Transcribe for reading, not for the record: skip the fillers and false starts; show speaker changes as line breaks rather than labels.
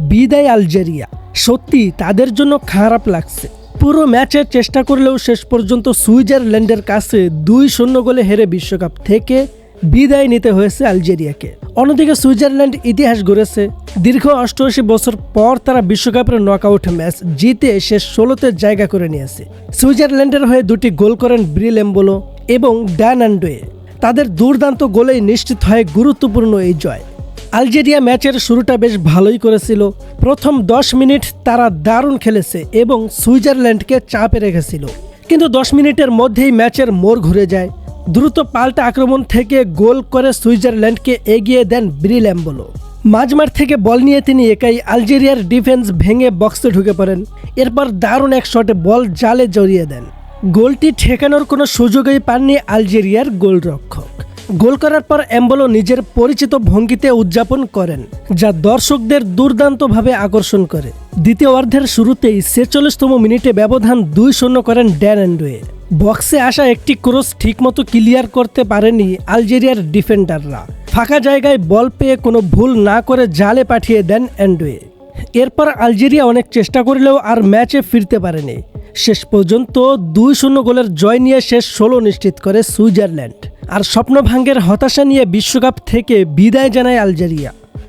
বিদায় আলজেরিয়া। সত্যি তাদের জন্য খারাপ লাগছে। পুরো ম্যাচে চেষ্টা করলেও শেষ পর্যন্ত সুইজারল্যান্ডের কাছে 2-0 গোলে হেরে বিশ্বকাপ থেকে বিদায় নিতে হয়েছে আলজেরিয়াকে। অন্যদিকে সুইজারল্যান্ড ইতিহাস গড়েছে। দীর্ঘ 88 বছর পর তারা বিশ্বকাপের নকআউট ম্যাচ জিতে শেষ 16তে জায়গা করে নিয়েছে। সুইজারল্যান্ডের হয়ে 2টি গোল করেন ব্রিল এমবোলো এবং ড্যান অ্যান্ডোয়ে। তাদের দুর্দান্ত গোলেই নিশ্চিত হয় গুরুত্বপূর্ণ এই জয়। আলজেরিয়া ম্যাচের শুরুটা বেশ ভালোই করেছিল। প্রথম 10 মিনিট তারা দারুণ খেলেছে এবং সুইজারল্যান্ডকে চাপে রেখেছিল, কিন্তু 10 মিনিটের মধ্যেই ম্যাচের মোড় ঘুরে যায়। দ্রুত পাল্টা আক্রমণ থেকে গোল করে সুইজারল্যান্ডকে এগিয়ে দেন ব্রিল এমবোলো। মাঝমাঠ থেকে বল নিয়ে তিনি একাই আলজেরিয়ার ডিফেন্স ভেঙে বক্সে ঢুকে পড়েন। এরপর দারুণ এক শটে বল জালে জড়িয়ে দেন। গোলটি ঠেকানোর কোনো সুযোগই পাননি আলজেরিয়ার গোলরক্ষক। গোল করার পর এমবোলো নিজের পরিচিত ভঙ্গিতে উদযাপন করেন, যা দর্শকদের দুর্দান্তভাবে আকর্ষণ করে। দ্বিতীয় অর্ধের শুরুতেই 46তম মিনিটে ব্যবধান 2-0 করেন ড্যান অ্যান্ডোয়ে। বক্সে আসা একটি ক্রস ঠিকমতো ক্লিয়ার করতে পারেনি আলজেরিয়ার ডিফেন্ডাররা। ফাঁকা জায়গায় বল পেয়ে কোনো ভুল না করে জালে পাঠিয়ে দেন অ্যান্ডোয়ে। এরপর আলজেরিয়া অনেক চেষ্টা করলেও আর ম্যাচে ফিরতে পারেনি। শেষ পর্যন্ত 2-0 গোলের জয় নিয়ে শেষ 16 নিশ্চিত করে সুইজারল্যান্ড। আর স্বপ্নভঙ্গের হতাশা নিয়ে বিশ্বকাপ থেকে বিদায় জানায় আলজেরিয়া।